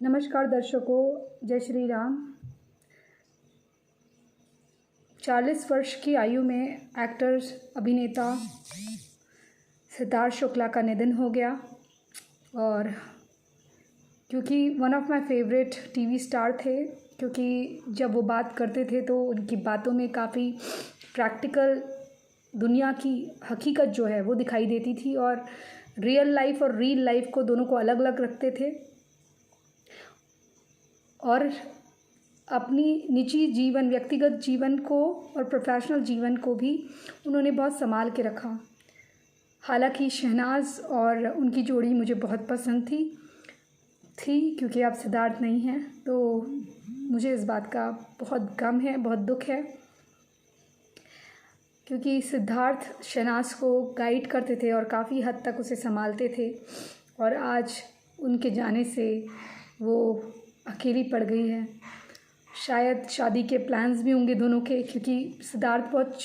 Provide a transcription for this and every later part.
नमस्कार दर्शकों, जय श्री राम। 40 वर्ष की आयु में एक्टर अभिनेता सिद्धार्थ शुक्ला का निधन हो गया। और क्योंकि one of my favourite TV star थे, क्योंकि जब वो बात करते थे तो उनकी बातों में काफ़ी प्रैक्टिकल दुनिया की हकीकत जो है वो दिखाई देती थी, और रियल लाइफ और रील लाइफ को दोनों को अलग अलग रखते थे, और अपनी निजी जीवन, व्यक्तिगत जीवन को और प्रोफेशनल जीवन को भी उन्होंने बहुत संभाल के रखा। हालांकि शहनाज और उनकी जोड़ी मुझे बहुत पसंद थी क्योंकि अब सिद्धार्थ नहीं हैं, तो मुझे इस बात का बहुत गम है, बहुत दुख है, क्योंकि सिद्धार्थ शहनाज को गाइड करते थे और काफ़ी हद तक उसे संभालते थे, और आज उनके जाने से वो अकेली पड़ गई है। शायद शादी के प्लान्स भी होंगे दोनों के, क्योंकि सिद्धार्थ बहुत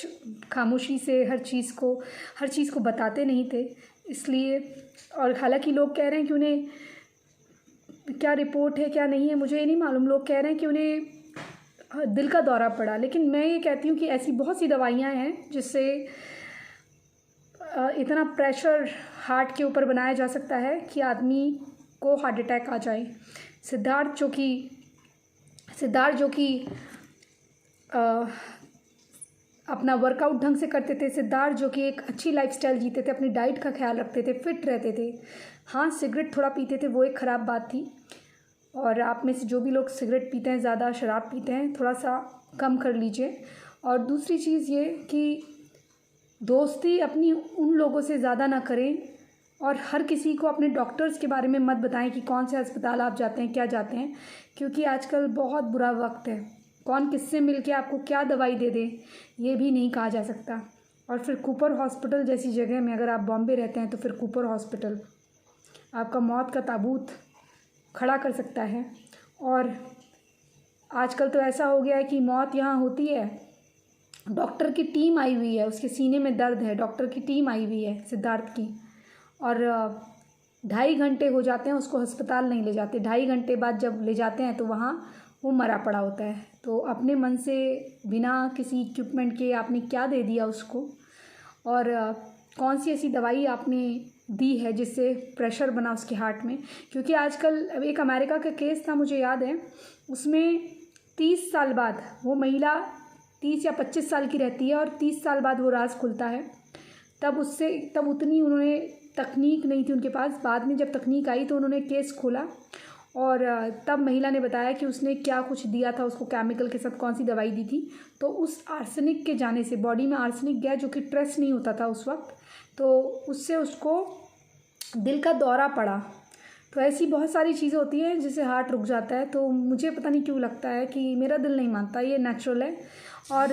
खामोशी से हर चीज़ को बताते नहीं थे, इसलिए। और हालांकि लोग कह रहे हैं कि उन्हें क्या रिपोर्ट है क्या नहीं है मुझे ये नहीं मालूम, लोग कह रहे हैं कि उन्हें दिल का दौरा पड़ा, लेकिन मैं ये कहती हूँ कि ऐसी बहुत सी दवाइयाँ हैं जिससे इतना प्रेशर हार्ट के ऊपर बनाया जा सकता है कि आदमी को हार्ट अटैक आ जाए। सिद्धार्थ जो कि अपना वर्कआउट ढंग से करते थे, सिद्धार्थ जो कि एक अच्छी लाइफस्टाइल जीते थे, अपनी डाइट का ख्याल रखते थे, फिट रहते थे। हाँ, सिगरेट थोड़ा पीते थे, वो एक ख़राब बात थी, और आप में से जो भी लोग सिगरेट पीते हैं, ज़्यादा शराब पीते हैं, थोड़ा सा कम कर लीजिए। और दूसरी चीज़ ये कि दोस्ती अपनी उन लोगों से ज़्यादा ना करें, और हर किसी को अपने डॉक्टर्स के बारे में मत बताएं कि कौन से अस्पताल आप जाते हैं, क्या जाते हैं, क्योंकि आजकल बहुत बुरा वक्त है। कौन किससे मिलके आपको क्या दवाई दे दे ये भी नहीं कहा जा सकता। और फिर कूपर हॉस्पिटल जैसी जगह में अगर आप बॉम्बे रहते हैं तो फिर कूपर हॉस्पिटल आपका मौत का ताबूत खड़ा कर सकता है। और आजकल तो ऐसा हो गया है कि मौत यहाँ होती है, डॉक्टर की टीम आई हुई है, उसके सीने में दर्द है, डॉक्टर की टीम आई हुई है सिद्धार्थ की, और 2.5 घंटे हो जाते हैं, उसको अस्पताल नहीं ले जाते। 2.5 घंटे बाद जब ले जाते हैं तो वहाँ वो मरा पड़ा होता है। तो अपने मन से बिना किसी इक्विपमेंट के आपने क्या दे दिया उसको, और कौन सी ऐसी दवाई आपने दी है जिससे प्रेशर बना उसके हार्ट में। क्योंकि आजकल एक अमेरिका का केस था, मुझे याद है, उसमें 30 साल बाद वो महिला 30 या 25 साल की रहती है, और 30 साल बाद वो राज खुलता है। तब उतनी उन्होंने तकनीक नहीं थी उनके पास। बाद में जब तकनीक आई तो उन्होंने केस खोला, और तब महिला ने बताया कि उसने क्या कुछ दिया था उसको, केमिकल के साथ कौन सी दवाई दी थी। तो उस आर्सेनिक के जाने से बॉडी में आर्सेनिक गया, जो कि ट्रेस नहीं होता था उस वक्त, तो उससे उसको दिल का दौरा पड़ा। तो ऐसी बहुत सारी चीज़ें होती हैं जिससे हार्ट रुक जाता है। तो मुझे पता नहीं क्यों लगता है कि मेरा दिल नहीं मानता, ये नेचुरल है। और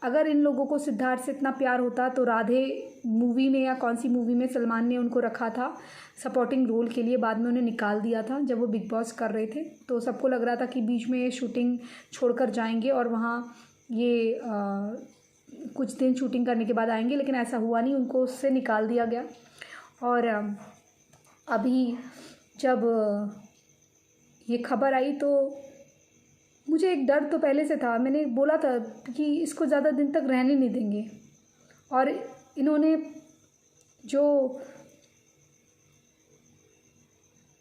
अगर इन लोगों को सिद्धार्थ से इतना प्यार होता तो राधे मूवी में, या कौन सी मूवी में सिलमान ने उनको रखा था सपोर्टिंग रोल के लिए, बाद में उन्हें निकाल दिया था जब वो बिग बॉस कर रहे थे। तो सबको लग रहा था कि बीच में ये शूटिंग छोड़कर जाएंगे और वहाँ ये कुछ दिन शूटिंग करने के बाद आएंगे, लेकिन ऐसा हुआ नहीं, उनको उससे निकाल दिया गया। और अभी जब ये खबर आई तो मुझे एक डर तो पहले से था, मैंने बोला था कि इसको ज़्यादा दिन तक रहने नहीं देंगे। और इन्होंने जो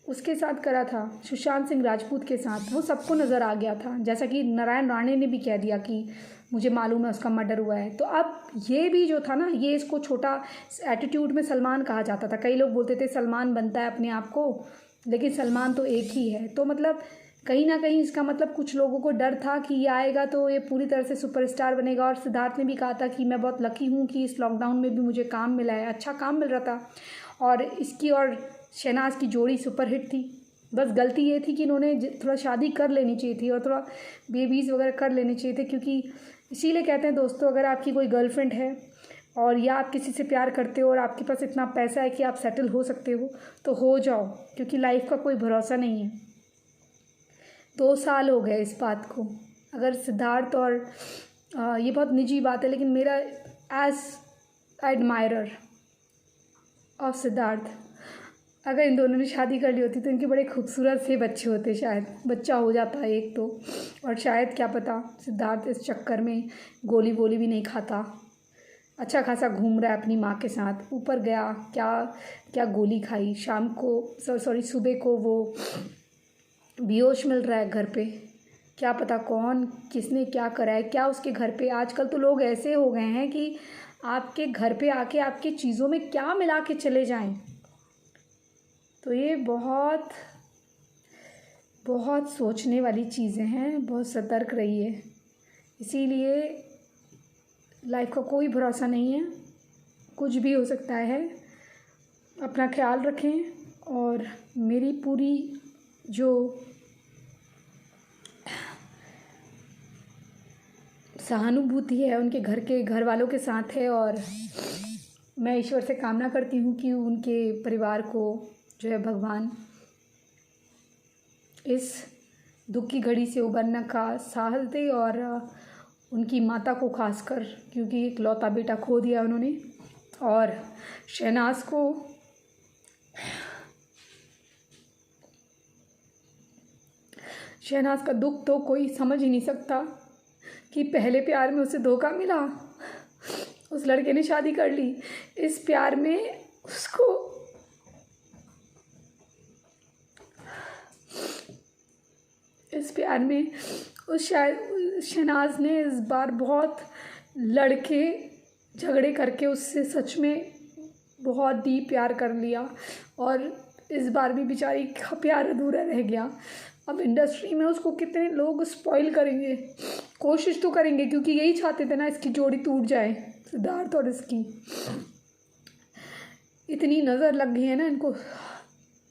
उसके साथ करा था सुशांत सिंह राजपूत के साथ, वो सबको नज़र आ गया था, जैसा कि नारायण राणे ने भी कह दिया कि मुझे मालूम है उसका मर्डर हुआ है। तो अब ये भी जो था ना, ये इसको छोटा एटीट्यूड में सलमान कहा जाता था। कई लोग बोलते थे सलमान बनता है अपने आप को, लेकिन सलमान तो एक ही है। तो मतलब कहीं ना कहीं इसका मतलब कुछ लोगों को डर था कि ये आएगा तो ये पूरी तरह से सुपरस्टार बनेगा। और सिद्धार्थ ने भी कहा था कि मैं बहुत लकी हूँ कि इस लॉकडाउन में भी मुझे काम मिला है, अच्छा काम मिल रहा था, और इसकी और शहनाज की जोड़ी सुपरहिट थी। बस गलती ये थी कि इन्होंने थोड़ा शादी कर लेनी चाहिए थी, और थोड़ा बेबीज़ वगैरह कर लेने चाहिए थे। क्योंकि इसीलिए कहते हैं दोस्तों, अगर आपकी कोई गर्लफ्रेंड है और या आप किसी से प्यार करते हो और आपके पास इतना पैसा है कि आप सेटल हो सकते हो, तो हो जाओ, क्योंकि लाइफ का कोई भरोसा नहीं है। 2 साल हो गए इस बात को। अगर सिद्धार्थ और ये बहुत निजी बात है, लेकिन मेरा एज एडमायरर ऑफ सिद्धार्थ, अगर इन दोनों ने शादी कर ली होती तो इनके बड़े खूबसूरत से बच्चे होते, शायद बच्चा हो जाता है एक तो। और शायद क्या पता सिद्धार्थ इस चक्कर में गोली वोली भी नहीं खाता, अच्छा खासा घूम रहा है अपनी माँ के साथ। ऊपर गया क्या क्या गोली खाई, शाम को सॉरी सुबह को वो बेहोश मिल रहा है घर पे। क्या पता कौन किसने क्या करा है, क्या उसके घर पे। आजकल तो लोग ऐसे हो गए हैं कि आपके घर पे आके आपकी चीज़ों में क्या मिला के चले जाएं। तो ये बहुत बहुत सोचने वाली चीज़ें हैं, बहुत सतर्क रहिए। इसीलिए लाइफ का कोई भरोसा नहीं है, कुछ भी हो सकता है। अपना ख्याल रखें और मेरी पूरी जो सहानुभूति है उनके घर वालों के साथ है। और मैं ईश्वर से कामना करती हूँ कि उनके परिवार को जो है भगवान इस दुख की घड़ी से उबरने का साहस दे। और उनकी माता को खासकर, क्योंकि एक लौता बेटा खो दिया उन्होंने। और शहनाज को शहनाज का दुख तो कोई समझ ही नहीं सकता कि पहले प्यार में उसे धोखा मिला, उस लड़के ने शादी कर ली। इस प्यार में उसको उस शायद शहनाज ने इस बार बहुत लड़के झगड़े करके उससे सच में बहुत डीप प्यार कर लिया। और इस बार भी बेचारी का प्यार अधूरा रह गया। अब इंडस्ट्री में उसको कितने लोग स्पॉइल करेंगे, कोशिश तो करेंगे, क्योंकि यही चाहते थे ना इसकी जोड़ी टूट जाए, सिद्धार्थ और इसकी। इतनी नज़र लग गई है ना इनको,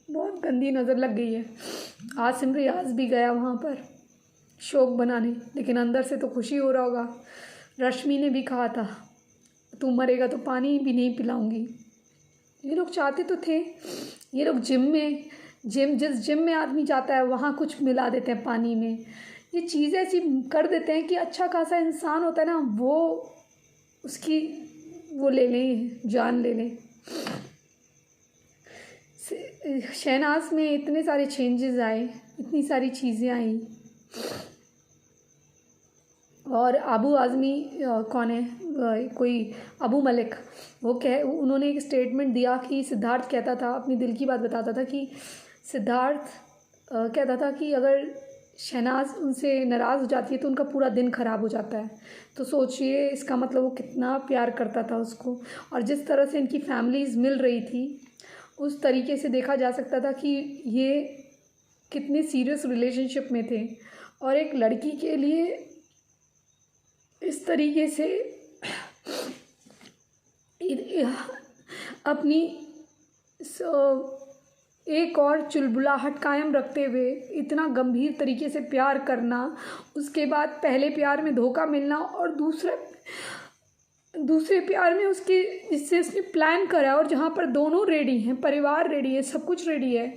बहुत गंदी नज़र लग गई है। आज सिमरियाज भी गया वहाँ पर शोक बनाने, लेकिन अंदर से तो खुशी हो रहा होगा। रश्मि ने भी कहा था तू मरेगा तो पानी भी नहीं पिलाऊंगी। ये लोग चाहते तो थे। ये लोग जिस जिम में आदमी जाता है वहाँ कुछ मिला देते हैं पानी में। ये चीज़ें ऐसी कर देते हैं कि अच्छा खासा इंसान होता है ना, वो उसकी वो ले लें, जान ले लें। शहनाज में इतने सारे चेंजेस आए, इतनी सारी चीज़ें आई। और अबू आज़मी कौन है, कोई अबू मलिक, उन्होंने एक स्टेटमेंट दिया कि सिद्धार्थ कहता था, अपनी दिल की बात बताता था कि सिद्धार्थ कहता था कि अगर शहनाज उनसे नाराज़ हो जाती है तो उनका पूरा दिन ख़राब हो जाता है। तो सोचिए इसका मतलब वो कितना प्यार करता था उसको। और जिस तरह से इनकी फैमिलीज़ मिल रही थी उस तरीके से देखा जा सकता था कि ये कितने सीरियस रिलेशनशिप में थे। और एक लड़की के लिए इस तरीके से अपनी एक और चुलबुलाहट कायम रखते हुए इतना गंभीर तरीके से प्यार करना, उसके बाद पहले प्यार में धोखा मिलना, और दूसरे प्यार में उसके जिससे उसने प्लान करा और जहाँ पर दोनों रेडी हैं, परिवार रेडी है, सब कुछ रेडी है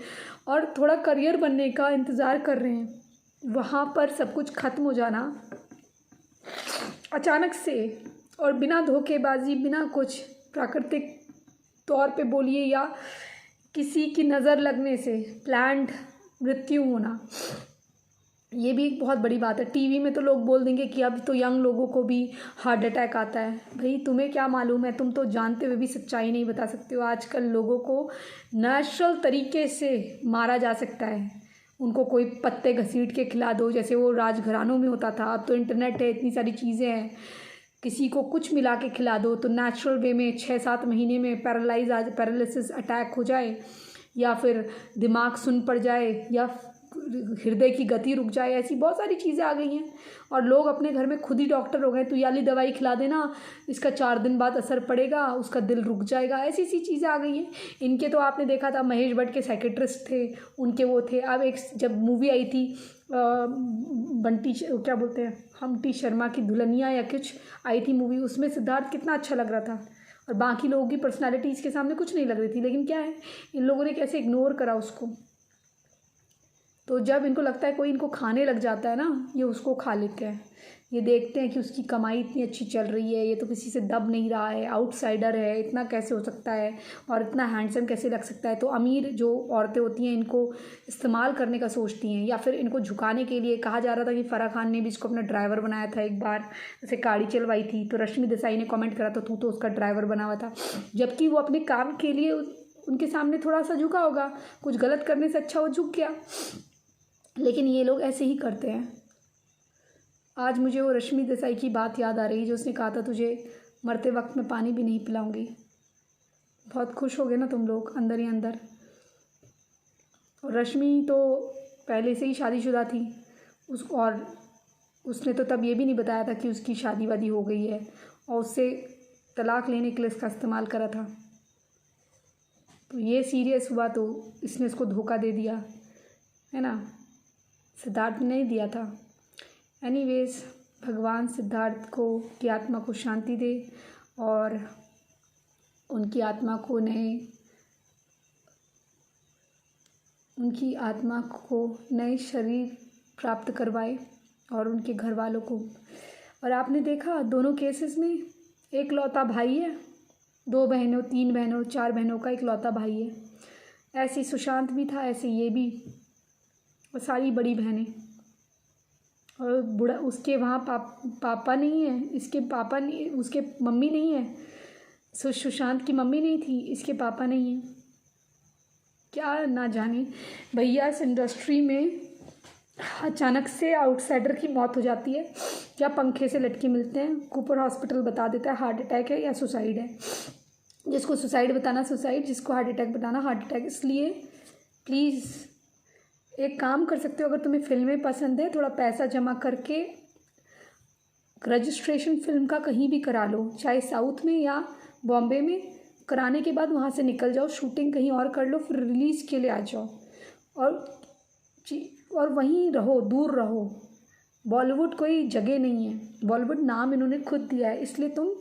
और थोड़ा करियर बनने का इंतज़ार कर रहे हैं, वहाँ पर सब कुछ ख़त्म हो जाना अचानक से और बिना धोखेबाजी, बिना कुछ प्राकृतिक तौर पे बोलिए या किसी की नज़र लगने से प्लान्ड मृत्यु होना, ये भी एक बहुत बड़ी बात है। टीवी में तो लोग बोल देंगे कि अब तो यंग लोगों को भी हार्ट अटैक आता है। भाई तुम्हें क्या मालूम है, तुम तो जानते हुए भी सच्चाई नहीं बता सकते हो। आजकल लोगों को नेचुरल तरीके से मारा जा सकता है, उनको कोई पत्ते घसीट के खिला दो जैसे वो राजघरानों में होता था। अब तो इंटरनेट है, इतनी सारी चीज़ें हैं, किसी को कुछ मिला के खिला दो तो नेचुरल वे में 6-7 महीने में पैरालिसिस अटैक हो जाए, या फिर दिमाग सुन पड़ जाए, या हृदय की गति रुक जाए। ऐसी बहुत सारी चीज़ें आ गई हैं और लोग अपने घर में खुद ही डॉक्टर हो गए। तो ये वाली दवाई खिला देना, इसका 4 दिन बाद असर पड़ेगा, उसका दिल रुक जाएगा। ऐसी चीज़ें आ गई हैं। इनके तो आपने देखा था महेश भट्ट के साइकेट्रिस्ट थे, उनके वो थे। अब एक जब मूवी आई थी बंटी क्या बोलते हैं, हमटी शर्मा की दुल्हनिया या कुछ आई थी मूवी, उसमें सिद्धार्थ कितना अच्छा लग रहा था और बाकी लोगों की पर्सनालिटी इसके सामने कुछ नहीं लग रही थी। लेकिन क्या है, इन लोगों ने कैसे इग्नोर करा उसको। तो जब इनको लगता है कोई इनको खाने लग जाता है ना, ये उसको खा लेते हैं। ये देखते हैं कि उसकी कमाई इतनी अच्छी चल रही है, ये तो किसी से दब नहीं रहा है, आउटसाइडर है, इतना कैसे हो सकता है और इतना हैंडसम कैसे लग सकता है। तो अमीर जो औरतें होती हैं इनको इस्तेमाल करने का सोचती हैं, या फिर इनको झुकाने के लिए। कहा जा रहा था कि फ़राह खान ने भी इसको अपना ड्राइवर बनाया था एक बार, ऐसे गाड़ी चलवाई थी, तो रश्मि देसाई ने कमेंट करा था तू तो उसका ड्राइवर बना हुआ था, जबकि वो अपने काम के लिए उनके सामने थोड़ा सा झुका होगा, कुछ गलत करने से अच्छा वो झुक गया। लेकिन ये लोग ऐसे ही करते हैं। आज मुझे वो रश्मि देसाई की बात याद आ रही जो उसने कहा था तुझे मरते वक्त में पानी भी नहीं पिलाऊंगी। बहुत खुश हो गए ना तुम लोग अंदर ही अंदर। और रश्मि तो पहले से ही शादीशुदा थी और उसने तो तब ये भी नहीं बताया था कि उसकी शादी वादी हो गई है, और उससे तलाक लेने के लिए इसका इस्तेमाल करा था। तो ये सीरियस हुआ तो इसने उसको धोखा दे दिया, है ना। सिद्धार्थ ने नहीं दिया था। एनीवेज, भगवान सिद्धार्थ को की आत्मा को शांति दे और उनकी आत्मा को नए शरीर प्राप्त करवाए और उनके घर वालों को। और आपने देखा दोनों केसेस में एक लौता भाई है, 2 बहनों 3 बहनों 4 बहनों का एक लौता भाई है। ऐसे सुशांत भी था, ऐसे ये भी, और सारी बड़ी बहनें। और बूढ़ा उसके वहाँ पापा नहीं है, इसके पापा नहीं, उसके मम्मी नहीं है, सुशांत की मम्मी नहीं थी, इसके पापा नहीं है। क्या ना जाने भैया, इस इंडस्ट्री में अचानक से आउटसाइडर की मौत हो जाती है, या पंखे से लटके मिलते हैं, कूपर हॉस्पिटल बता देता है हार्ट अटैक है या सुसाइड है। जिसको सुसाइड बताना सुसाइड, जिसको हार्ट अटैक बताना हार्ट अटैक। इसलिए प्लीज़ एक काम कर सकते हो, अगर तुम्हें फिल्में पसंद है, थोड़ा पैसा जमा करके रजिस्ट्रेशन फिल्म का कहीं भी करा लो, चाहे साउथ में या बॉम्बे में। कराने के बाद वहाँ से निकल जाओ, शूटिंग कहीं और कर लो, फिर रिलीज़ के लिए आ जाओ और वहीं रहो, दूर रहो। बॉलीवुड कोई जगह नहीं है, बॉलीवुड नाम इन्होंने खुद दिया है, इसलिए तुम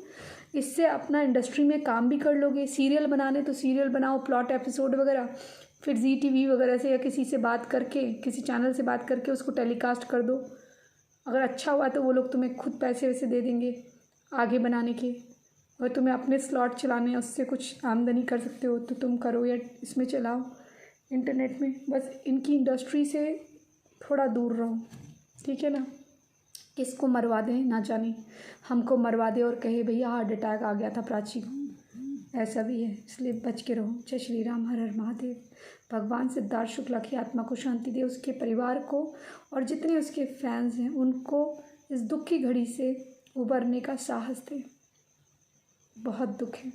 इससे अपना इंडस्ट्री में काम भी कर लोगे। सीरियल बनाने तो सीरियल बनाओ, प्लॉट एपिसोड वगैरह, फिर ZTV वगैरह से या किसी से बात करके, किसी चैनल से बात करके उसको टेलीकास्ट कर दो। अगर अच्छा हुआ तो वो लोग तुम्हें खुद पैसे वैसे दे देंगे आगे बनाने के। और तुम्हें अपने स्लॉट चलाने हैं, उससे कुछ आमदनी कर सकते हो तो तुम करो, या इसमें चलाओ इंटरनेट में। बस इनकी इंडस्ट्री से थोड़ा दूर रहो, ठीक है ना। किसको मरवा दें ना जाने, हमको मरवा दे और कहे भैया हार्ट अटैक आ गया था प्राची को, ऐसा भी है। इसलिए बच के रहो। जय श्री राम, हर हर महादेव। भगवान सिद्धार्थ शुक्ला की आत्मा को शांति दे, उसके परिवार को और जितने उसके फैंस हैं उनको इस दुख की घड़ी से उबरने का साहस दे। बहुत दुख है।